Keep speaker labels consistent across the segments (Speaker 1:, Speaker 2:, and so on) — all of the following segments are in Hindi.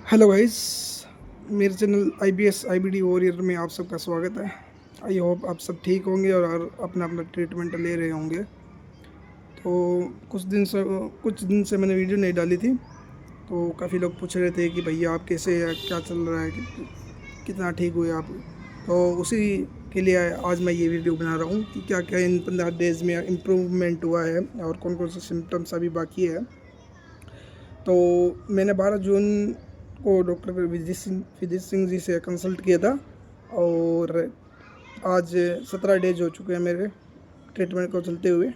Speaker 1: हेलो गाइस, मेरे चैनल IBS IBD वॉरियर में आप सबका स्वागत है। आई होप आप सब ठीक होंगे और अपना अपना ट्रीटमेंट ले रहे होंगे। तो कुछ दिन से मैंने वीडियो नहीं डाली थी, तो काफ़ी लोग पूछ रहे थे कि भैया आप कैसे हैं, क्या चल रहा है, कितना ठीक हुए आप। तो उसी के लिए आज मैं ये वीडियो बना रहा हूँ कि क्या क्या इन 15 डेज़ में इम्प्रूवमेंट हुआ है और कौन कौन से सिम्टम्स अभी बाकी है। तो मैंने 12 जून को डॉक्टर विजय सिंह जी से कंसल्ट किया था और आज 17 डेज हो चुके हैं मेरे ट्रीटमेंट को चलते हुए।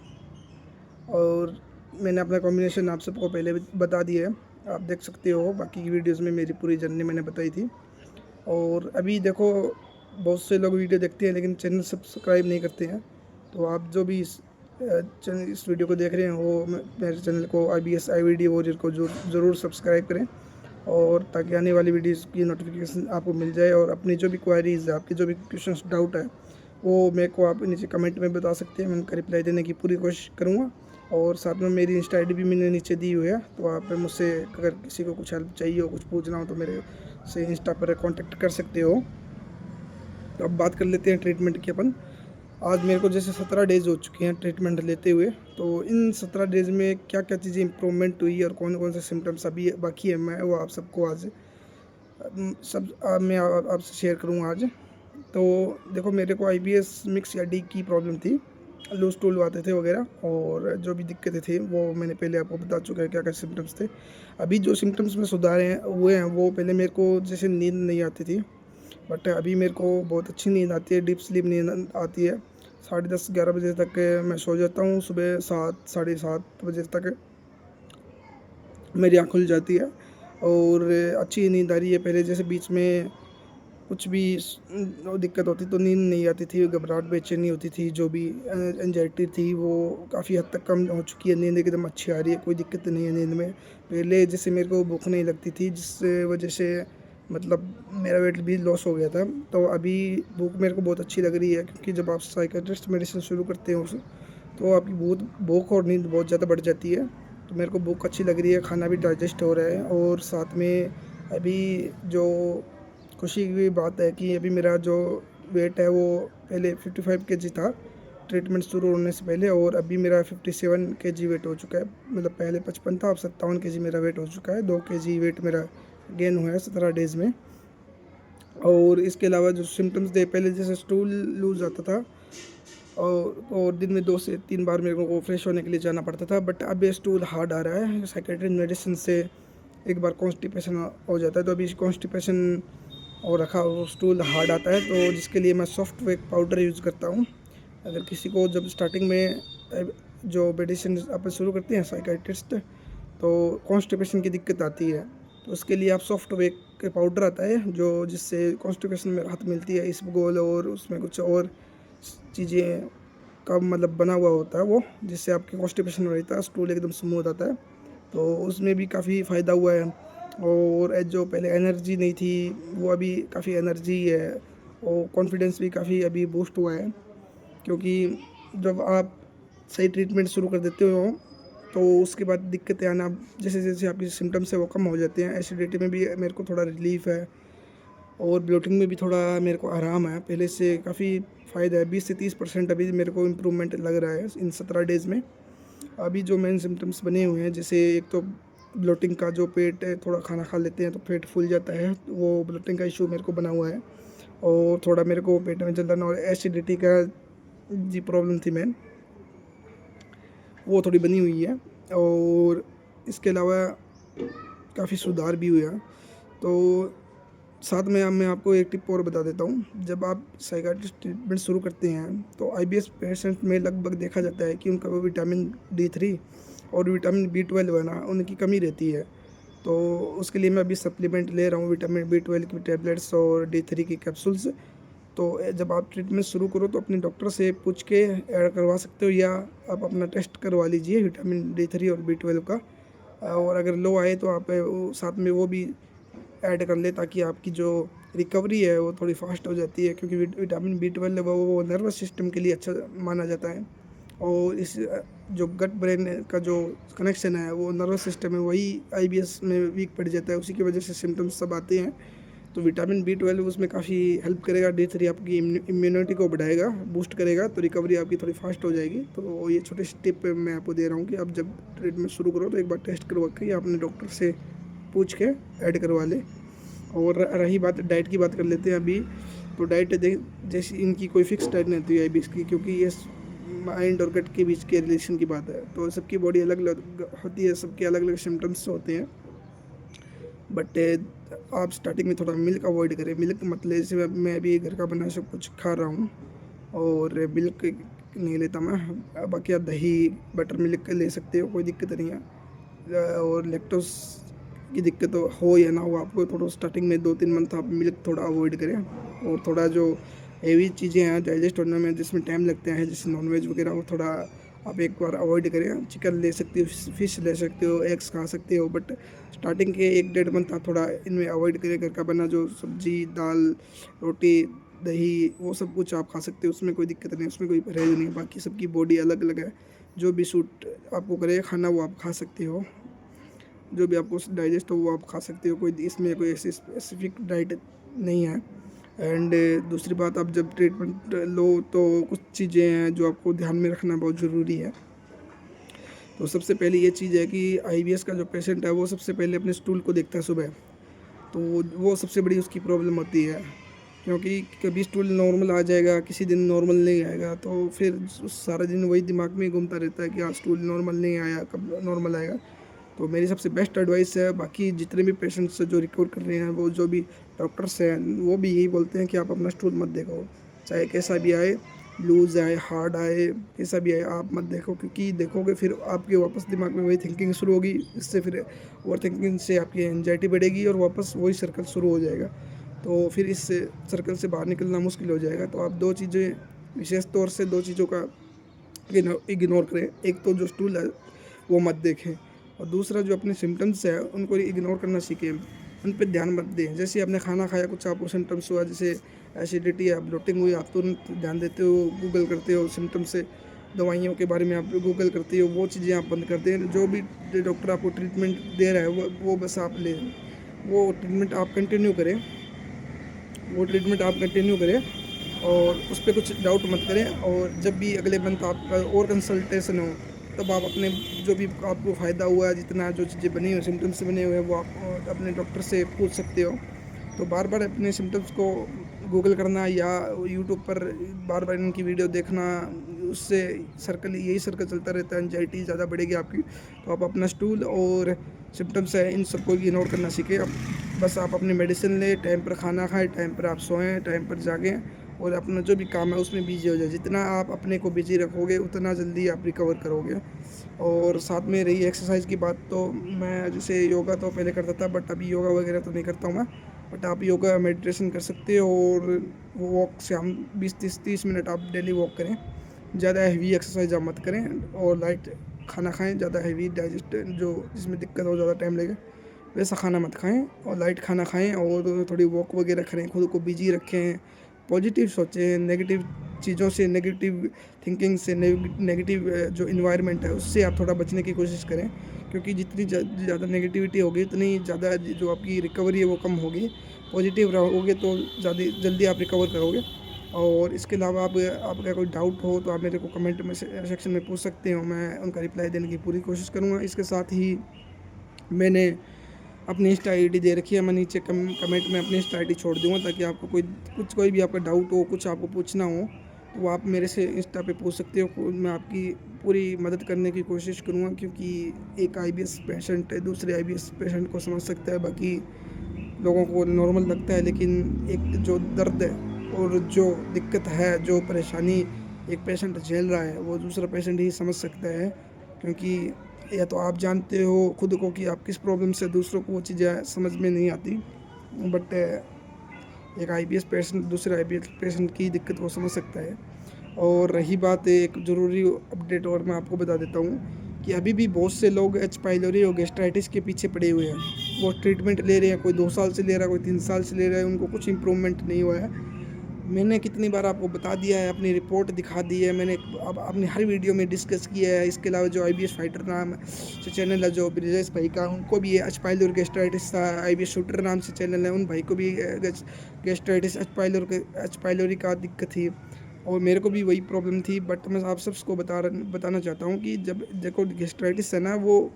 Speaker 1: और मैंने अपना कॉम्बिनेशन आप सबको पहले भी बता दिया है, आप देख सकते हो। बाकी की वीडियोस में मेरी पूरी जर्नी मैंने बताई थी। और अभी देखो, बहुत से लोग वीडियो देखते हैं लेकिन चैनल सब्सक्राइब नहीं करते हैं। तो आप जो भी इस वीडियो को देख रहे हैं वो मेरे चैनल को IBS IBD वॉरियर को ज़रूर सब्सक्राइब करें, और ताकि आने वाली वीडियोस की नोटिफिकेशन आपको मिल जाए। और अपनी जो भी क्वारीज है, आपके जो भी क्वेश्चंस डाउट है, वो मेरे को आप नीचे कमेंट में बता सकते हैं। मैं उनका रिप्लाई देने की पूरी कोशिश करूँगा। और साथ में मेरी इंस्टा ID भी मैंने नीचे दी हुई है, तो आप मुझसे अगर किसी को कुछ हेल्प चाहिए हो, कुछ पूछना हो, तो मेरे से इंस्टा पर कांटेक्ट कर सकते हो। तो अब बात कर लेते हैं ट्रीटमेंट की अपन। आज मेरे को जैसे 17 डेज़ हो चुके हैं ट्रीटमेंट लेते हुए। तो इन 17 डेज़ में क्या क्या चीज़ें इंप्रूवमेंट हुई और कौन कौन से सिम्टम्स अभी बाकी है, मैं वो आप सबको आज मैं आपसे शेयर करूँगा आज। तो देखो, मेरे को IBS मिक्स या डी की प्रॉब्लम थी, लूज टूल आते थे वगैरह, और जो भी दिक्कतें थी वो मैंने पहले आपको बता चुका है क्या क्या सिम्टम्स थे। अभी जो सिम्टम्स में सुधार हैं हुए हैं, वो पहले मेरे को जैसे नींद नहीं आती थी, बट अभी मेरे को बहुत अच्छी नींद आती है, डीप स्लीप नींद आती है। 10:30-11 बजे तक मैं सो जाता हूँ, सुबह 7-7:30 बजे तक मेरी आँख खुल जाती है और अच्छी नींद आ रही है। पहले जैसे बीच में कुछ भी दिक्कत होती तो नींद नहीं आती थी, घबराहट बेचैनी होती थी, जो भी एंजाइटी थी वो काफ़ी हद तक कम हो चुकी है। नींद एकदम अच्छी आ रही है, कोई दिक्कत नहीं है नींद में। पहले जैसे मेरे को भूख नहीं लगती थी, जिस वजह से मतलब मेरा वेट भी लॉस हो गया था। तो अभी भूख मेरे को बहुत अच्छी लग रही है, क्योंकि जब आप साइकेट्रिस्ट मेडिसिन शुरू करते हो तो आपकी भूख और नींद बहुत ज़्यादा बढ़ जाती है। तो मेरे को भूख अच्छी लग रही है, खाना भी डाइजेस्ट हो रहा है। और साथ में अभी जो खुशी की बात है कि अभी मेरा जो वेट है वो पहले 55 kg था ट्रीटमेंट शुरू होने से पहले, और अभी मेरा 57 kg वेट हो चुका है। मतलब पहले 55 था, अब 57 kg मेरा वेट हो चुका है। 2 kg वेट मेरा गेन हुआ है 17 डेज़ में। और इसके अलावा जो सिम्टम्स थे, पहले जैसे स्टूल लूज आता था और दिन में 2 से 3 बार मेरे को फ्रेश होने के लिए जाना पड़ता था, बट अब ये स्टूल हार्ड आ रहा है। साइकेट्रिक मेडिसिन से एक बार कॉन्स्टिपेशन हो जाता है, तो अभी कॉन्स्टिपेशन और रखा और स्टूल हार्ड आता है, तो जिसके लिए मैं सॉफ्ट वेक पाउडर यूज़ करता हूँ। अगर किसी को जब स्टार्टिंग में जो मेडिसिन अपन शुरू करते हैं साइकेट्रिस्ट, तो कॉन्स्टिपेशन की दिक्कत आती है, तो उसके लिए आप सॉफ्ट वेक के पाउडर आता है जो जिससे कॉन्स्टिपेशन में राहत मिलती है। इसबगोल और उसमें कुछ और चीज़ें का मतलब बना हुआ होता है वो, जिससे आपकी कॉन्स्टिपेशन रहता है, स्टूल एकदम स्मूथ आता है। तो उसमें भी काफ़ी फ़ायदा हुआ है। और जो पहले एनर्जी नहीं थी, वो अभी काफ़ी एनर्जी है, और कॉन्फिडेंस भी काफ़ी अभी बूस्ट हुआ है। क्योंकि जब आप सही ट्रीटमेंट शुरू कर देते हो, तो उसके बाद दिक्कतें आना जैसे जैसे आपकी सिम्टम्स है वो कम हो जाते हैं। एसिडिटी में भी मेरे को थोड़ा रिलीफ है, और ब्लोटिंग में भी थोड़ा मेरे को आराम है, पहले से काफ़ी फ़ायदा है। 20 से 30% अभी मेरे को इम्प्रूवमेंट लग रहा है इन 17 डेज़ में। अभी जो मेन सिम्टम्स बने हुए हैं, जैसे एक तो ब्लोटिंग का, जो पेट है, थोड़ा खाना खा लेते हैं तो पेट फूल जाता है, तो वो ब्लोटिंग का इशू मेरे को बना हुआ है। और थोड़ा मेरे को पेट में जलन और एसिडिटी का जी प्रॉब्लम थी मेन, वो थोड़ी बनी हुई है। और इसके अलावा काफ़ी सुधार भी हुआ। तो साथ में अब मैं आपको एक टिप और बता देता हूँ। जब आप साइकाट्रिस्ट ट्रीटमेंट शुरू करते हैं, तो IBS पेशेंट में लगभग देखा जाता है कि उनका वो विटामिन D3 और विटामिन B12 है ना, उनकी कमी रहती है। तो उसके लिए मैं अभी सप्लीमेंट ले रहा हूँ, विटामिन B12 की टैबलेट्स और D3 की कैप्सूल्स। तो जब आप ट्रीटमेंट शुरू करो तो अपने डॉक्टर से पूछ के ऐड करवा सकते हो, या आप अपना टेस्ट करवा लीजिए विटामिन D3 और B12 का। और अगर लो आए तो आप साथ में वो भी ऐड कर ले, ताकि आपकी जो रिकवरी है वो थोड़ी फास्ट हो जाती है। क्योंकि विटामिन B12 वो नर्वस सिस्टम के लिए अच्छा माना जाता है। और इस जो गट ब्रेन का जो कनेक्शन है, वो नर्वस सिस्टम है, वही आईबीएस में वीक पड़ जाता है, उसी की वजह से सिम्टम्स सब आते हैं। तो विटामिन B12 उसमें काफ़ी हेल्प करेगा। D3 आपकी इम्यूनिटी को बढ़ाएगा, बूस्ट करेगा, तो रिकवरी आपकी थोड़ी फास्ट हो जाएगी। तो ये छोटे टिप मैं आपको दे रहा हूँ कि आप जब ट्रीटमेंट शुरू करो तो एक बार टेस्ट करवा के या अपने डॉक्टर से पूछ के ऐड करवा ले। और रही बात डाइट की, बात कर लेते हैं अभी। तो डाइट जैसे इनकी कोई फिक्स डाइट नहीं होती है आईबीएस की, क्योंकि ये माइंड और गट के बीच के रिलेशन की बात है। तो सबकी बॉडी अलग अलग होती है, सबके अलग अलग सिम्टम्स होते हैं। बट आप स्टार्टिंग में थोड़ा मिल्क अवॉइड करें। मिल्क मतलब जैसे मैं अभी घर का बना सब कुछ खा रहा हूँ और मिल्क नहीं लेता मैं। बाकी आप दही, बटर मिल्क ले सकते हो, कोई दिक्कत नहीं है। और लैक्टोज की दिक्कत हो या ना हो आपको, थोड़ा स्टार्टिंग में 2-3 मंथ आप मिल्क थोड़ा अवॉइड करें। और थोड़ा जो हेवी चीज़ें हैं डाइजेस्ट होने में जिसमें टाइम लगते हैं, जैसे नॉनवेज वगैरह, वो थोड़ा आप एक बार अवॉइड करें। चिकन ले सकते हो, फिश ले सकते हो, एग्स खा सकते हो, बट स्टार्टिंग के 1-1.5 मंथ आप थोड़ा इनमें अवॉइड करें। घर का बना जो सब्जी, दाल, रोटी, दही, वो सब कुछ आप खा सकते हो, उसमें कोई दिक्कत नहीं, उसमें कोई परहेज नहीं। बाकी सबकी बॉडी अलग अलग है, जो भी सूट आपको करे खाना वो आप खा सकते हो, जो भी आपको डाइजेस्ट हो वो आप खा सकते हो। कोई इसमें कोई ऐसी स्पेसिफिक डाइट नहीं है। एंड दूसरी बात, आप जब ट्रीटमेंट लो तो कुछ चीज़ें हैं जो आपको ध्यान में रखना बहुत ज़रूरी है। तो सबसे पहले ये चीज़ है कि आईबीएस का जो पेशेंट है वो सबसे पहले अपने स्टूल को देखता है सुबह, तो वो सबसे बड़ी उसकी प्रॉब्लम होती है। क्योंकि कभी स्टूल नॉर्मल आ जाएगा, किसी दिन नॉर्मल नहीं आएगा, तो फिर सारा दिन वही दिमाग में घूमता रहता है कि हाँ स्टूल नॉर्मल नहीं आया, कब नॉर्मल आएगा। तो मेरी सबसे बेस्ट एडवाइस है, बाकी जितने भी पेशेंट्स जो रिकवर कर रहे हैं, वो जो भी डॉक्टर्स हैं, वो भी यही बोलते हैं कि आप अपना स्टूल मत देखो, चाहे कैसा भी आए, लूज आए, हार्ड आए, कैसा भी आए, आप मत देखो। क्योंकि देखोगे फिर आपके वापस दिमाग में वही थिंकिंग शुरू होगी, इससे फिर ओवर थिंकिंग से आपकी एंजाइटी बढ़ेगी और वापस वही सर्कल शुरू हो जाएगा। तो फिर इस सर्कल से बाहर निकलना मुश्किल हो जाएगा। तो आप 2 चीज़ें, विशेष तौर से 2 चीज़ों का इग्नोर करें। एक तो जो स्टूल है वो मत देखें, और दूसरा जो अपने सिम्टम्स है उनको इग्नोर करना सीखें, उन पर ध्यान मत दें। जैसे आपने खाना खाया, कुछ आपको सिम्टम्स हुआ, जैसे एसिडिटी या ब्लोटिंग हुई, आप तुरंत ध्यान देते हो, गूगल करते हो सिम्टम्स से, दवाइयों के बारे में आप गूगल करते हो, वो चीज़ें आप बंद कर दें। जो भी डॉक्टर आपको ट्रीटमेंट दे रहा है वो बस आप लें, वो ट्रीटमेंट आप कंटिन्यू करें, और उस पर कुछ डाउट मत करें। और जब भी अगले मंथ आपका और कंसल्टेशन हो, तब आप अपने जो भी आपको फ़ायदा हुआ है, जितना जो चीज़ें बनी हुई, सिम्टम्स बने हुए हैं, वो आप अपने डॉक्टर से पूछ सकते हो। तो बार बार अपने सिम्टम्स को गूगल करना या यूट्यूब पर बार बार इनकी वीडियो देखना, उससे यही सर्कल चलता रहता है, एंजाइटी ज़्यादा बढ़ेगी आपकी। तो आप अपना स्टूल और सिम्टम्स है इन सबको इग्नोर करना सीखें। अब बस आप अपनी मेडिसिन लें, टाइम पर खाना खाएं, टाइम पर आप सोएं, टाइम पर जागें, और अपना जो भी काम है उसमें बिजी हो जाए। जितना आप अपने को बिजी रखोगे उतना जल्दी आप रिकवर करोगे। और साथ में रही एक्सरसाइज की बात, तो मैं जैसे योगा तो पहले करता था, बट अभी योगा वगैरह तो नहीं करता हूँ मैं। बट आप योगा मेडिटेशन कर सकते हो, और वॉक से हम 20-30 मिनट आप डेली वॉक करें। ज़्यादा हैवी एक्सरसाइज आप मत करें, और लाइट खाना खाएं। ज़्यादा हैवी डाइजेस्ट जो जिसमें दिक्कत हो, ज़्यादा टाइम लगे, वैसा खाना मत खाएं, और लाइट खाना खाएं, और थोड़ी वॉक वगैरह करें, खुद को बिजी रखें, पॉजिटिव सोचें। नेगेटिव चीज़ों से, नेगेटिव थिंकिंग से, नेगेटिव जो इन्वायरमेंट है उससे आप थोड़ा बचने की कोशिश करें। क्योंकि जितनी ज़्यादा नेगेटिविटी होगी उतनी ज़्यादा जो आपकी रिकवरी है वो कम होगी। पॉजिटिव रहोगे तो ज़्यादा जल्दी आप रिकवर करोगे। और इसके अलावा आपका कोई डाउट हो तो आप मेरे को कमेंट में सेक्शन में पूछ सकते हो, मैं उनका रिप्लाई देने की पूरी कोशिश करूँगा। इसके साथ ही मैंने अपनी इंस्टा आईडी दे रखी है, मैं नीचे कमेंट में अपनी इंस्टा आईडी छोड़ दूँगा, ताकि आपको कोई भी आपका डाउट हो, कुछ आपको पूछना हो, तो आप मेरे से इंस्टा पे पूछ सकते हो। मैं आपकी पूरी मदद करने की कोशिश करूँगा, क्योंकि एक आईबीएस पेशेंट दूसरे आईबीएस पेशेंट को समझ सकता है। बाकी लोगों को नॉर्मल लगता है, लेकिन एक जो दर्द है और जो दिक्कत है, जो परेशानी एक पेशेंट झेल रहा है, वो दूसरा पेशेंट ही समझ सकता है। क्योंकि या तो आप जानते हो खुद को कि आप किस प्रॉब्लम से, दूसरों को वो चीज़ें समझ में नहीं आती। बट एक आईबीएस पेशेंट दूसरे आईबीएस पेशेंट की दिक्कत को समझ सकता है। और रही बात एक ज़रूरी अपडेट और मैं आपको बता देता हूँ कि अभी भी बहुत से लोग एच पाइलोरी और गैस्ट्राइटिस के पीछे पड़े हुए हैं। वो ट्रीटमेंट ले रहे हैं, कोई 2 साल से ले रहा है, कोई 3 साल से ले रहा है, उनको कुछ इम्प्रूवमेंट नहीं हुआ है। मैंने कितनी बार आपको बता दिया है, अपनी रिपोर्ट दिखा दी है मैंने, अब अपनी हर वीडियो में डिस्कस किया है। इसके अलावा जो IBS फाइटर नाम से चैनल है जो ब्रिजेश भाई का, उनको भी एच पाइलोर गैस्ट्राइटिस था। IBS शूटर नाम से चैनल है, उन भाई को भी गैस्ट्राइटिस एच पाइलोरी का दिक्कत थी, और मेरे को भी वही प्रॉब्लम थी। बट मैं आप सबको बताना चाहता हूँ कि जब देखो गैस्ट्राइटिस है ना, वो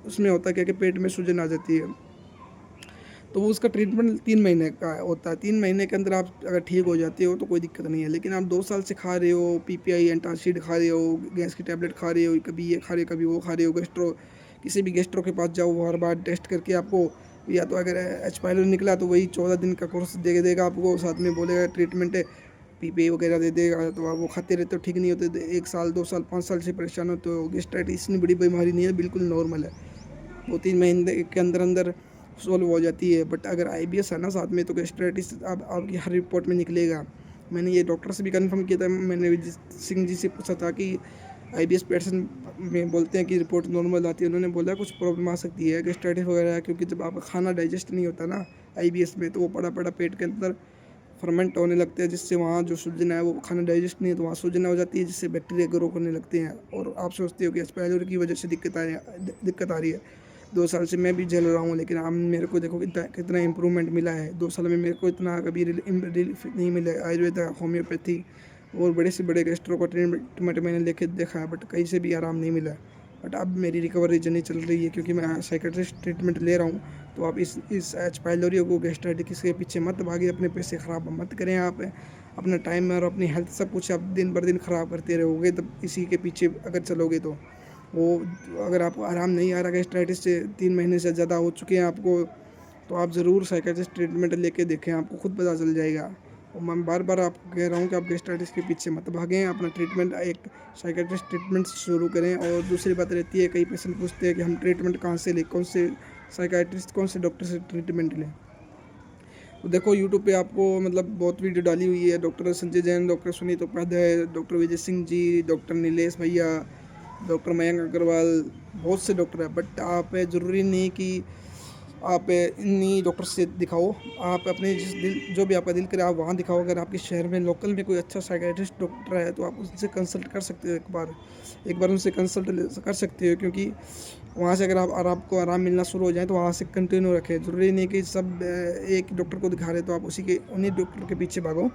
Speaker 1: उसमें होता क्या कि पेट में सूजन आ जाती है, तो वो उसका ट्रीटमेंट 3 महीने का होता है। 3 महीने के अंदर आप अगर ठीक हो जाते हो तो कोई दिक्कत नहीं है। लेकिन आप 2 साल से खा रहे हो, PPI एंटासिड खा रहे हो, गैस की टैबलेट खा रहे हो, कभी ये खा रहे हो कभी वो खा रहे हो, किसी भी गेस्ट्रो के पास जाओ, वो हर बार टेस्ट करके आपको, या तो अगर एच पाइलोरी निकला तो वही 14 दिन का कोर्स दे देगा आपको, साथ में बोलेगा ट्रीटमेंट है, PPI वगैरह दे देगा, तो आप वो खाते रहते हो, ठीक नहीं होते, 1 साल 2 साल 5 साल से परेशान हो। तो गैस्ट्राइटिस इतनी बड़ी बीमारी नहीं है, बिल्कुल नॉर्मल है, वो 3 महीने के अंदर अंदर सॉल्व हो जाती है। बट अगर IBS है ना साथ में, तो गैस्ट्राइटिस आपकी हर रिपोर्ट में निकलेगा। मैंने ये डॉक्टर से भी कंफर्म किया था, मैंने विजय सिंह जी से पूछा था कि IBS पेशेंट में बोलते हैं कि रिपोर्ट नॉर्मल आती है, उन्होंने बोला कुछ प्रॉब्लम आ सकती है गैस्ट्राइटिस वगैरह, क्योंकि जब आपका खाना डाइजेस्ट नहीं होता ना IBS में, तो वो पड़ा पड़ा पेट के अंदर फर्मेंट होने लगते हैं, जिससे वहाँ जो सूजन है, वो खाना डाइजेस्ट नहीं है तो वहाँ सूजन हो जाती है, जिससे बैक्टीरिया ग्रो करने लगते हैं। और आप सोचते हो कि एच पाइलोरी की वजह से दिक्कत आ रही है। 2 साल से मैं भी झेल रहा हूँ, लेकिन अब मेरे को देखो कितना इम्प्रूवमेंट मिला है 2 साल में। मेरे को इतना कभी रिलीफ नहीं मिला है। आयुर्वेद, होम्योपैथी और बड़े से बड़े गेस्ट्रो का ट्रीटमेंट मैंने लेके देखा है, बट कहीं से भी आराम नहीं मिला। बट अब मेरी रिकवरी जर्नी चल रही है, क्योंकि मैं साइकेट्रिस्ट ट्रीटमेंट ले रहा हूँ। तो आप इस एच पाइलोरी को गैस्ट्राइटिस के पीछे मत भागिए, अपने पैसे ख़राब मत करें। आप अपना टाइम और अपनी हेल्थ सब कुछ आप दिन भर दिन ख़राब करते रहोगे, तब इसी के पीछे अगर चलोगे तो वो, अगर आपको आराम नहीं आ रहा गैस्ट्राइटिस से, 3 महीने से ज़्यादा हो चुके हैं आपको, तो आप ज़रूर साइकेट्रिस्ट ट्रीटमेंट लेके देखें, आपको खुद पता चल जाएगा। और मैं बार बार आपको कह रहा हूँ कि आप गैस्ट्राइटिस के पीछे मत भागें, अपना ट्रीटमेंट एक साइकेट्रिस्ट ट्रीटमेंट शुरू करें। और दूसरी बात रहती है, कई पेशेंट पूछते हैं कि हम ट्रीटमेंट कहाँ से लें, कौन से साइकेट्रिस्ट, कौन से डॉक्टर से ट्रीटमेंट लें। तो देखो यूट्यूब पे आपको मतलब बहुत वीडियो डाली हुई है, doctor Sanjay Jain, doctor Sunit Upadhyay, doctor Vijay Singh ji, doctor Nilesh भैया, डॉक्टर मयंक अग्रवाल, बहुत से डॉक्टर हैं। बट आप ज़रूरी नहीं कि आप इन्हीं डॉक्टर से दिखाओ, आप अपने जो भी आपका दिल करे आप वहाँ दिखाओ। अगर आपके शहर में लोकल में कोई अच्छा साइकेट्रिस्ट डॉक्टर है, तो आप उससे कंसल्ट कर सकते हो, एक बार उनसे कंसल्ट कर सकते हो, क्योंकि वहाँ से अगर आपको आराम मिलना शुरू हो जाए तो वहाँ से कंटिन्यू रखें। ज़रूरी नहीं कि सब एक डॉक्टर को दिखा रहे तो आप उन्हीं डॉक्टर के पीछे भागो।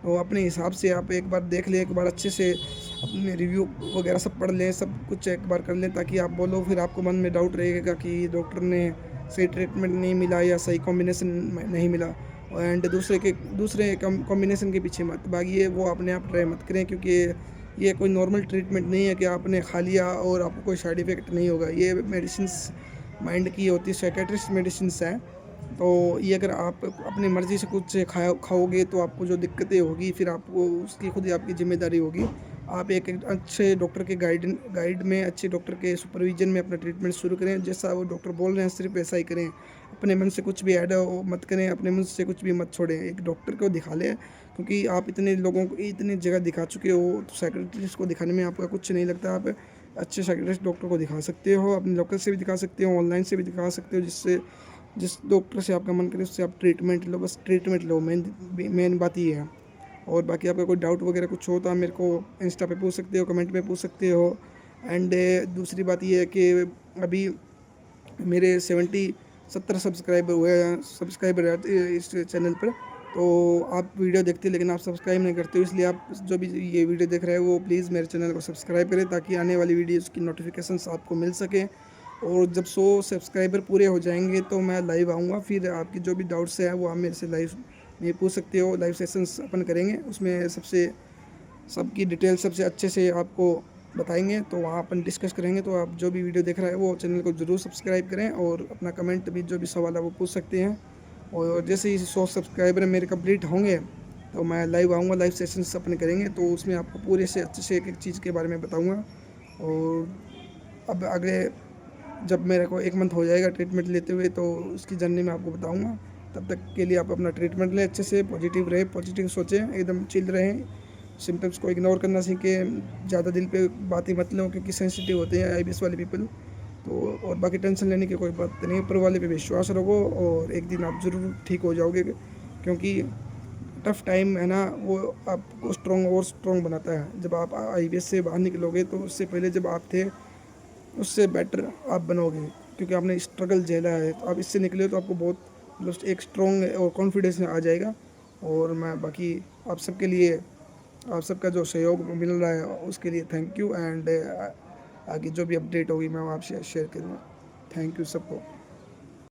Speaker 1: तो अपने हिसाब से आप एक बार देख लें, एक बार अच्छे से अपने रिव्यू वगैरह सब पढ़ लें, सब कुछ एक बार कर लें, ताकि आप बोलो, फिर आपको मन में डाउट रहेगा कि डॉक्टर ने सही ट्रीटमेंट नहीं मिला या सही कॉम्बिनेशन नहीं मिला। एंड दूसरे कॉम्बिनेशन के पीछे मत भागिए, वो अपने आप ट्राई मत करें, क्योंकि ये कोई नॉर्मल ट्रीटमेंट नहीं है कि आपने खा लिया और आपको कोई साइड इफ़ेक्ट नहीं होगा। ये मेडिसिन्स माइंड की होती है, साइकेट्रिस्ट मेडिसिन्स है। तो ये अगर आप अपनी मर्ज़ी से कुछ खाओगे तो आपको जो दिक्कतें होगी, फिर आपको उसकी खुद ही आपकी ज़िम्मेदारी होगी। आप एक अच्छे डॉक्टर के गाइड में, अच्छे डॉक्टर के सुपरविजन में अपना ट्रीटमेंट शुरू करें। जैसा वो डॉक्टर बोल रहे हैं सिर्फ ऐसा ही करें, अपने मन से कुछ भी ऐड मत करें, अपने मन से कुछ भी मत छोड़ें, एक डॉक्टर को दिखा लें। क्योंकि आप इतने लोगों को इतनी जगह दिखा चुके हो, तो साइकेट्रिस्ट को दिखाने में आपका कुछ नहीं लगता। आप अच्छे साइकेट्रिस्ट डॉक्टर को दिखा सकते हो, अपने लोकल से भी दिखा सकते हो, ऑनलाइन से भी दिखा सकते हो, जिस डॉक्टर से आपका मन करे उससे आप ट्रीटमेंट लो, बस ट्रीटमेंट लो, मेन बात ये है। और बाकी आपका कोई डाउट वगैरह कुछ हो तो आप मेरे को इंस्टा पे पूछ सकते हो, कमेंट में पूछ सकते हो। एंड दूसरी बात ये है कि अभी मेरे 70 सब्सक्राइबर रहते हैं इस चैनल पर। तो आप वीडियो देखते हैं लेकिन आप सब्सक्राइब नहीं करते हो, इसलिए आप जो भी ये वीडियो देख रहे हैं वो प्लीज़ मेरे चैनल को सब्सक्राइब करें, ताकि आने वाली वीडियोज़ की नोटिफिकेशंस आपको मिल सके। और जब 100 सब्सक्राइबर पूरे हो जाएंगे तो मैं लाइव आऊँगा, फिर आपकी जो भी डाउट्स है वो आप मेरे से लाइव में पूछ सकते हो। लाइव सेशंस अपन करेंगे, उसमें सबकी डिटेल सबसे अच्छे से आपको बताएंगे, तो वहाँ अपन डिस्कस करेंगे। तो आप जो भी वीडियो देख रहे हैं वो चैनल को ज़रूर सब्सक्राइब करें, और अपना कमेंट भी जो भी सवाल है वो पूछ सकते हैं। और जैसे ही 100 सब्सक्राइबर मेरे कंप्लीट होंगे तो मैं लाइव आऊँगा, लाइव सेशंस अपने करेंगे, तो उसमें आपको पूरे से अच्छे से एक चीज़ के बारे में बताऊँगा। और अब अगले जब मेरे को 1 मंथ हो जाएगा ट्रीटमेंट लेते हुए, तो उसकी जर्नी मैं आपको बताऊँगा। तब तक के लिए आप अपना ट्रीटमेंट लें, अच्छे से पॉजिटिव रहे, पॉजिटिव सोचें, एकदम चिल रहें, सिम्टम्स को इग्नोर करना सीखें, ज़्यादा दिल पे बातें मत लो, क्योंकि सेंसिटिव होते हैं IBS वाले पीपल। तो और बाकी टेंशन लेने की कोई बात नहीं, ऊपर वाले पे विश्वास रखो और एक दिन आप ज़रूर ठीक हो जाओगे, क्योंकि टफ़ टाइम है ना, वो आपको स्ट्रॉन्ग और स्ट्रॉन्ग बनाता है। जब आप आईबीएस से बाहर निकलोगे तो उससे पहले जब आप थे, उससे बेटर आप बनोगे, क्योंकि आपने स्ट्रगल झेला है। तो आप इससे निकले तो आपको बहुत मतलब एक स्ट्रॉन्ग और कॉन्फिडेंस आ जाएगा। और मैं बाकी आप सबके लिए, आप सबका जो सहयोग मिल रहा है उसके लिए थैंक यू। एंड आगे जो भी अपडेट होगी मैं आपसे शेयर करूँगा। थैंक यू सबको।